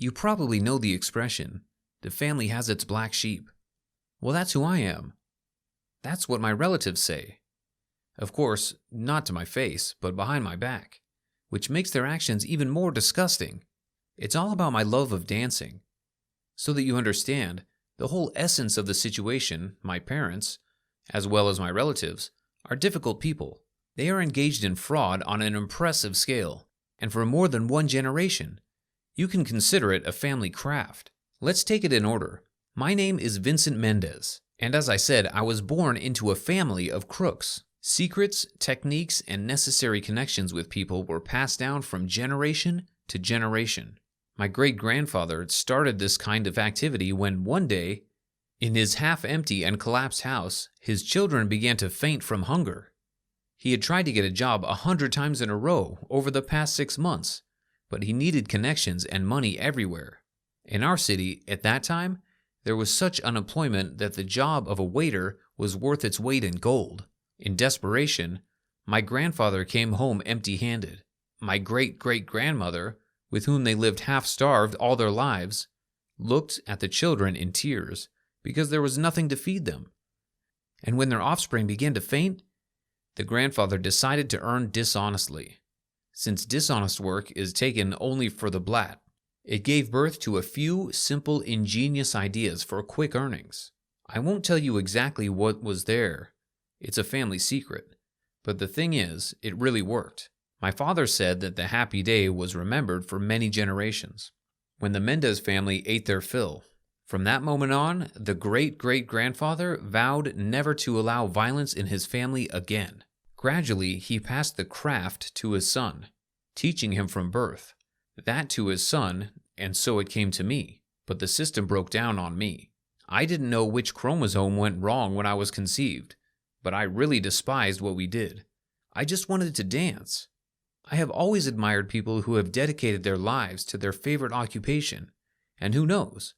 You probably know the expression, the family has its black sheep. Well, that's who I am. That's what my relatives say. Of course, not to my face, but behind my back, which makes their actions even more disgusting. It's all about my love of dancing. So that you understand, the whole essence of the situation, my parents, as well as my relatives, are difficult people. They are engaged in fraud on an impressive scale, and for more than one generation. You can consider it a family craft. Let's take it in order. My name is Vincent Mendez, and as I said, I was born into a family of crooks. Secrets, techniques, and necessary connections with people were passed down from generation to generation. My great-grandfather started this kind of activity when one day, in his half-empty and collapsed house, his children began to faint from hunger. He had tried to get a job 100 times in a row over the past 6 months, but he needed connections and money everywhere. In our city, at that time, there was such unemployment that the job of a waiter was worth its weight in gold. In desperation, my grandfather came home empty-handed. My great-great-grandmother, with whom they lived half-starved all their lives, looked at the children in tears because there was nothing to feed them. And when their offspring began to faint, the grandfather decided to earn dishonestly. Since dishonest work is taken only for the blat, it gave birth to a few simple, ingenious ideas for quick earnings. I won't tell you exactly what was there. It's a family secret. But the thing is, it really worked. My father said that the happy day was remembered for many generations, when the Mendez family ate their fill. From that moment on, the great-great-grandfather vowed never to allow violence in his family again. Gradually, he passed the craft to his son, teaching him from birth. That to his son, and so it came to me. But the system broke down on me. I didn't know which chromosome went wrong when I was conceived, but I really despised what we did. I just wanted to dance. I have always admired people who have dedicated their lives to their favorite occupation, and who knows,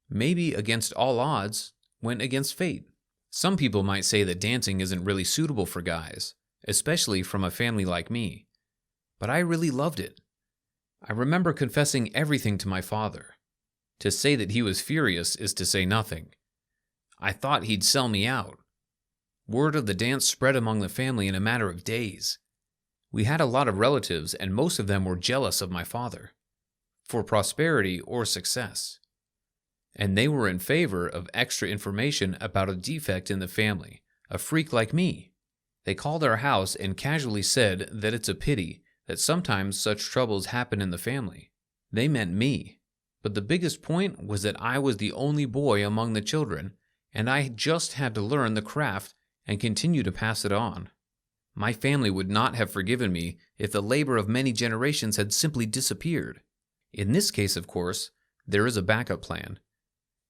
maybe against all odds, went against fate. Some people might say that dancing isn't really suitable for guys, especially from a family like me, but I really loved it. I remember confessing everything to my father. To say that he was furious is to say nothing. I thought he'd sell me out. Word of the dance spread among the family in a matter of days. We had a lot of relatives, and most of them were jealous of my father, for prosperity or success. And they were in favor of extra information about a defect in the family, a freak like me. They called our house and casually said that it's a pity that sometimes such troubles happen in the family. They meant me, but the biggest point was that I was the only boy among the children, and I just had to learn the craft and continue to pass it on. My family would not have forgiven me if the labor of many generations had simply disappeared. In this case, of course, there is a backup plan: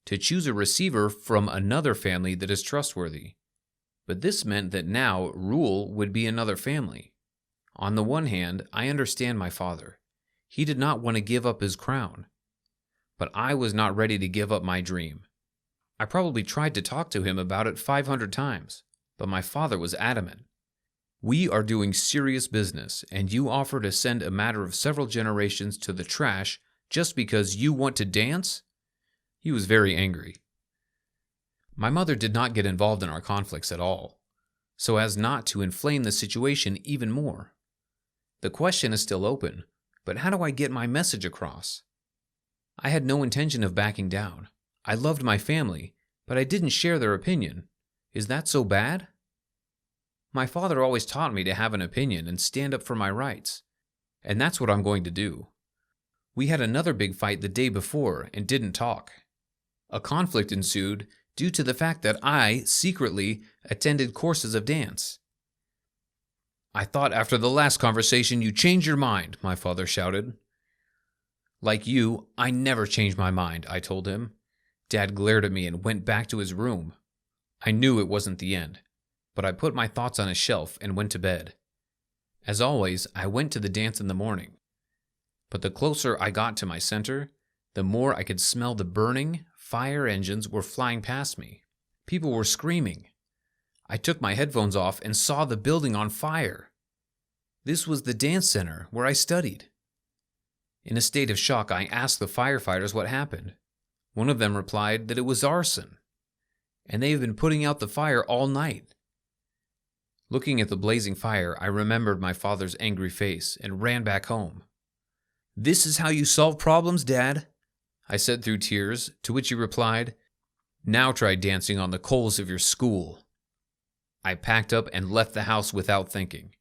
to choose a receiver from another family that is trustworthy. But this meant that now Rule would be another family. On the one hand, I understand my father. He did not want to give up his crown. But I was not ready to give up my dream. I probably tried to talk to him about it 500 times, but my father was adamant. We are doing serious business, and you offer to send a matter of several generations to the trash just because you want to dance? He was very angry. My mother did not get involved in our conflicts at all, so as not to inflame the situation even more. The question is still open, but how do I get my message across? I had no intention of backing down. I loved my family, but I didn't share their opinion. Is that so bad? My father always taught me to have an opinion and stand up for my rights, and that's what I'm going to do. We had another big fight the day before and didn't talk. A conflict ensued due to the fact that I secretly attended courses of dance. I thought after the last conversation you changed your mind, my father shouted. Like you, I never change my mind, I told him. Dad glared at me and went back to his room. I knew it wasn't the end, but I put my thoughts on a shelf and went to bed. As always, I went to the dance in the morning. But the closer I got to my center, the more I could smell the burning. Fire engines were flying past me. People were screaming. I took my headphones off and saw the building on fire. This was the dance center where I studied. In a state of shock, I asked the firefighters what happened. One of them replied that it was arson, and they have been putting out the fire all night. Looking at the blazing fire, I remembered my father's angry face and ran back home. "This is how you solve problems, Dad," I said through tears, to which he replied, "Now try dancing on the coals of your school." I packed up and left the house without thinking.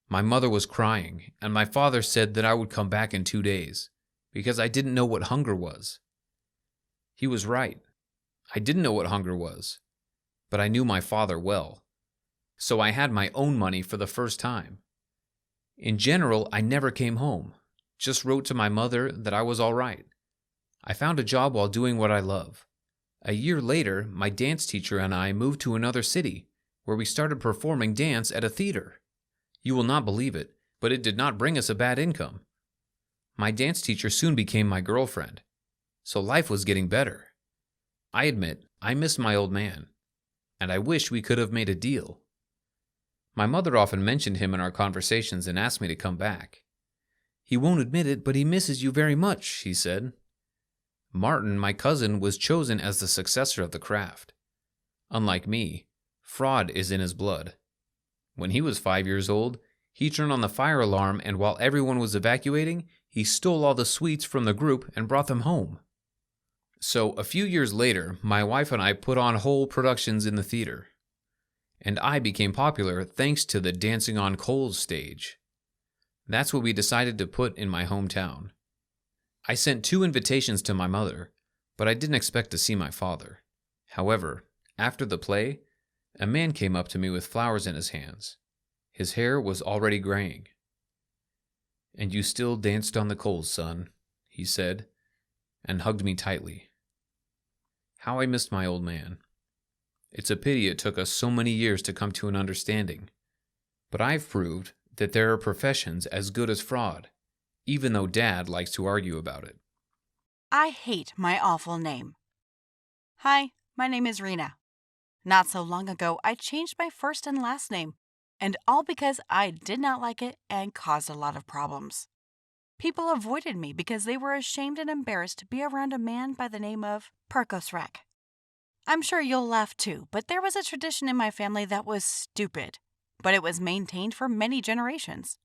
My mother was crying, and my father said that I would come back in 2 days, because I didn't know what hunger was. He was right. I didn't know what hunger was, but I knew my father well. So I had my own money for the first time. In general, I never came home, just wrote to my mother that I was all right. I found a job while doing what I love. A year later, my dance teacher and I moved to another city, where we started performing dance at a theater. You will not believe it, but it did not bring us a bad income. My dance teacher soon became my girlfriend, so life was getting better. I admit, I missed my old man, and I wish we could have made a deal. My mother often mentioned him in our conversations and asked me to come back. "He won't admit it, but he misses you very much," she said. Martin, my cousin, was chosen as the successor of the craft. Unlike me, fraud is in his blood. When he was 5 years old, he turned on the fire alarm, and while everyone was evacuating, he stole all the sweets from the group and brought them home. So, a few years later, my wife and I put on whole productions in the theater. And I became popular thanks to the Dancing on Coals stage. That's what we decided to put in my hometown. I sent 2 invitations to my mother, but I didn't expect to see my father. However, after the play, a man came up to me with flowers in his hands. His hair was already graying. "And you still danced on the coals, son," he said, and hugged me tightly. How I missed my old man. It's a pity it took us so many years to come to an understanding. But I've proved that there are professions as good as fraud, even though Dad likes to argue about it. I hate my awful name. Hi, my name is Rena. Not so long ago, I changed my first and last name, and all because I did not like it and caused a lot of problems. People avoided me because they were ashamed and embarrassed to be around a man by the name of Perkosrek. I'm sure you'll laugh too, but there was a tradition in my family that was stupid, but it was maintained for many generations.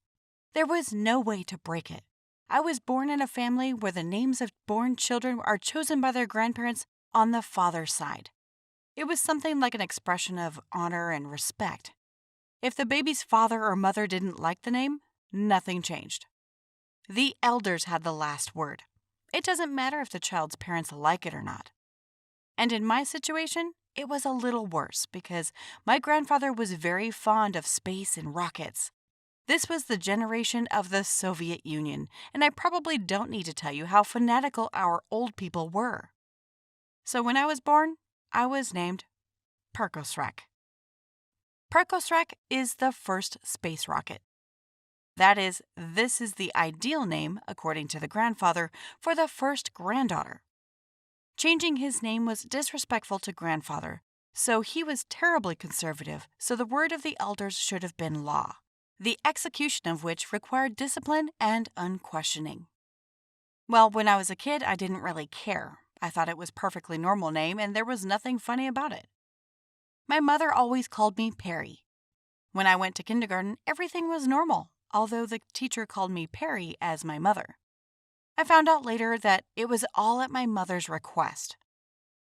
There was no way to break it. I was born in a family where the names of born children are chosen by their grandparents on the father's side. It was something like an expression of honor and respect. If the baby's father or mother didn't like the name, nothing changed. The elders had the last word. It doesn't matter if the child's parents like it or not. And in my situation, it was a little worse because my grandfather was very fond of space and rockets. This was the generation of the Soviet Union, and I probably don't need to tell you how fanatical our old people were. So when I was born, I was named Perkosrek. Perkosrek is the first space rocket. That is, this is the ideal name, according to the grandfather, for the first granddaughter. Changing his name was disrespectful to grandfather, so he was terribly conservative, so the word of the elders should have been law, the execution of which required discipline and unquestioning. Well, when I was a kid, I didn't really care. I thought it was a perfectly normal name and there was nothing funny about it. My mother always called me Perry. When I went to kindergarten, everything was normal, although the teacher called me Perry as my mother. I found out later that it was all at my mother's request.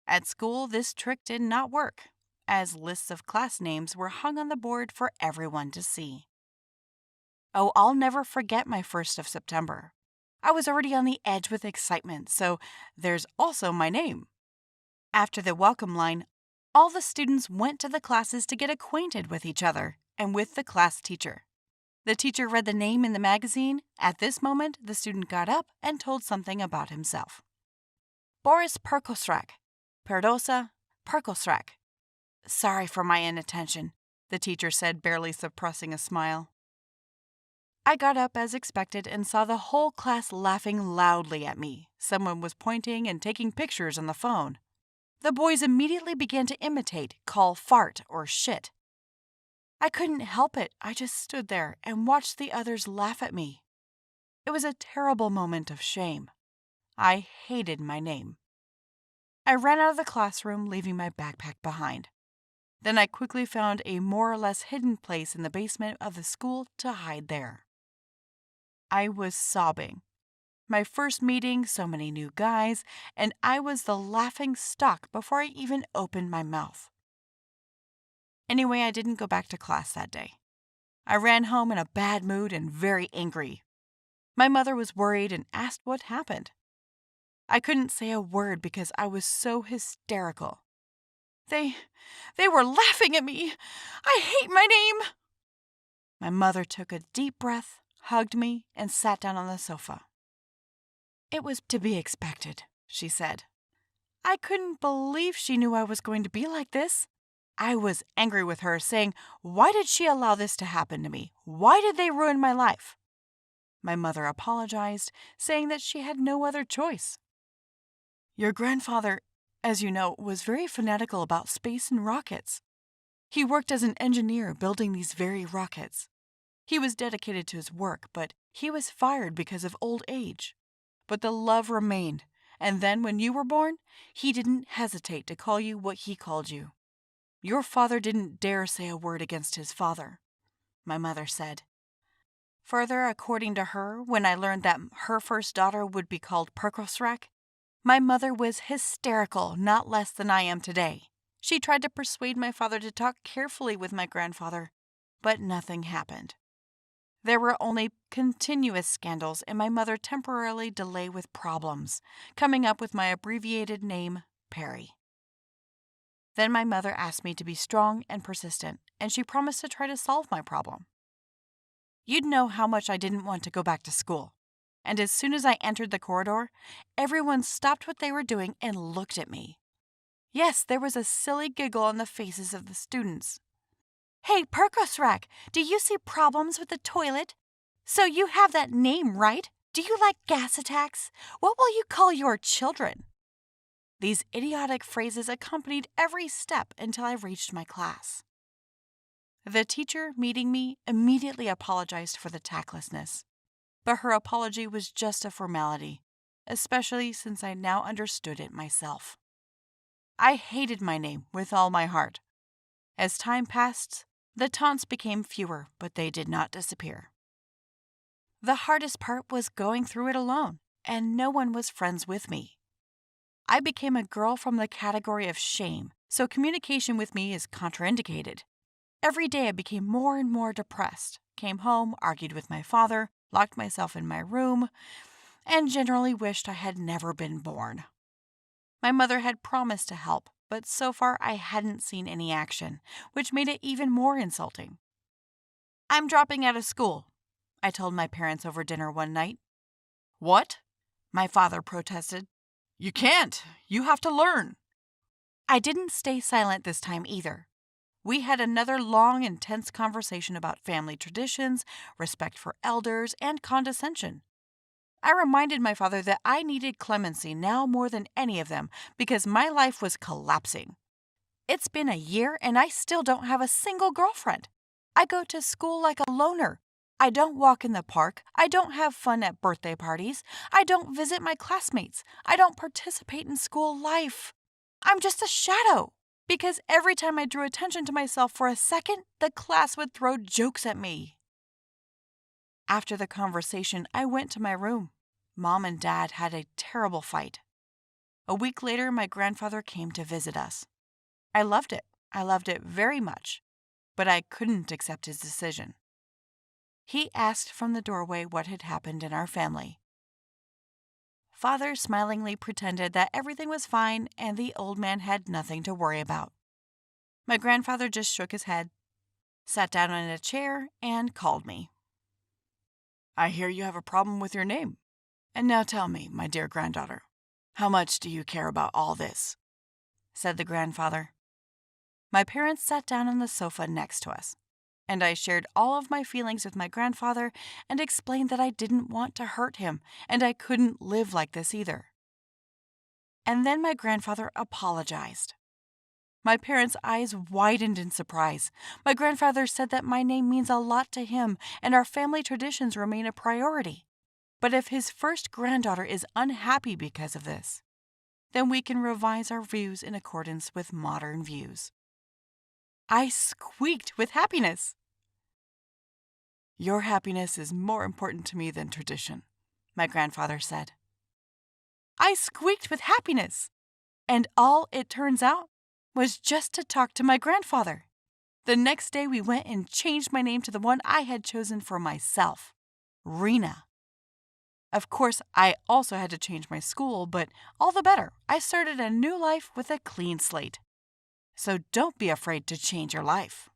At school, this trick did not work, as lists of class names were hung on the board for everyone to see. Oh, I'll never forget my 1st of September. I was already on the edge with excitement, so there's also my name. After the welcome line, all the students went to the classes to get acquainted with each other and with the class teacher. The teacher read the name in the magazine. At this moment, the student got up and told something about himself. Boris Perkosrek. Perdosa Perkosrek. Sorry for my inattention, the teacher said, barely suppressing a smile. I got up as expected and saw the whole class laughing loudly at me. Someone was pointing and taking pictures on the phone. The boys immediately began to imitate, call fart or shit. I couldn't help it. I just stood there and watched the others laugh at me. It was a terrible moment of shame. I hated my name. I ran out of the classroom, leaving my backpack behind. Then I quickly found a more or less hidden place in the basement of the school to hide there. I was sobbing. My first meeting, so many new guys, and I was the laughing stock before I even opened my mouth. Anyway, I didn't go back to class that day. I ran home in a bad mood and very angry. My mother was worried and asked what happened. I couldn't say a word because I was so hysterical. They were laughing at me. I hate my name. My mother took a deep breath, hugged me, and sat down on the sofa. It was to be expected, she said. I couldn't believe she knew I was going to be like this. I was angry with her, saying, why did she allow this to happen to me? Why did they ruin my life? My mother apologized, saying that she had no other choice. Your grandfather, as you know, was very fanatical about space and rockets. He worked as an engineer building these very rockets. He was dedicated to his work, but he was fired because of old age. But the love remained, and then when you were born, he didn't hesitate to call you what he called you. Your father didn't dare say a word against his father, my mother said. Further, according to her, when I learned that her first daughter would be called Perkosrak, my mother was hysterical, not less than I am today. She tried to persuade my father to talk carefully with my grandfather, but nothing happened. There were only continuous scandals and my mother temporarily delayed with problems, coming up with my abbreviated name, Perry. Then my mother asked me to be strong and persistent, and she promised to try to solve my problem. You'd know how much I didn't want to go back to school. And as soon as I entered the corridor, everyone stopped what they were doing and looked at me. Yes, there was a silly giggle on the faces of the students. Hey, Perkosrak, do you see problems with the toilet? So you have that name, right? Do you like gas attacks? What will you call your children? These idiotic phrases accompanied every step until I reached my class. The teacher, meeting me, immediately apologized for the tactlessness. But her apology was just a formality, especially since I now understood it myself. I hated my name with all my heart. As time passed, the taunts became fewer, but they did not disappear. The hardest part was going through it alone, and no one was friends with me. I became a girl from the category of shame, so communication with me is contraindicated. Every day I became more and more depressed, came home, argued with my father, locked myself in my room, and generally wished I had never been born. My mother had promised to help, but so far I hadn't seen any action, which made it even more insulting. I'm dropping out of school, I told my parents over dinner one night. What? My father protested. You can't. You have to learn. I didn't stay silent this time either. We had another long, intense conversation about family traditions, respect for elders, and condescension. I reminded my father that I needed clemency now more than any of them because my life was collapsing. It's been a year and I still don't have a single girlfriend. I go to school like a loner. I don't walk in the park. I don't have fun at birthday parties. I don't visit my classmates. I don't participate in school life. I'm just a shadow. Because every time I drew attention to myself for a second, the class would throw jokes at me. After the conversation, I went to my room. Mom and Dad had a terrible fight. A week later, my grandfather came to visit us. I loved it. I loved it very much. But I couldn't accept his decision. He asked from the doorway what had happened in our family. Father smilingly pretended that everything was fine and the old man had nothing to worry about. My grandfather just shook his head, sat down in a chair, and called me. I hear you have a problem with your name. And now tell me, my dear granddaughter, how much do you care about all this? Said the grandfather. My parents sat down on the sofa next to us, and I shared all of my feelings with my grandfather and explained that I didn't want to hurt him and I couldn't live like this either. And then my grandfather apologized. My parents' eyes widened in surprise. My grandfather said that my name means a lot to him and our family traditions remain a priority. But if his first granddaughter is unhappy because of this, then we can revise our views in accordance with modern views. I squeaked with happiness. Your happiness is more important to me than tradition, my grandfather said. I squeaked with happiness, and all it turns out was just to talk to my grandfather. The next day we went and changed my name to the one I had chosen for myself, Rena. Of course, I also had to change my school, but all the better. I started a new life with a clean slate. So don't be afraid to change your life.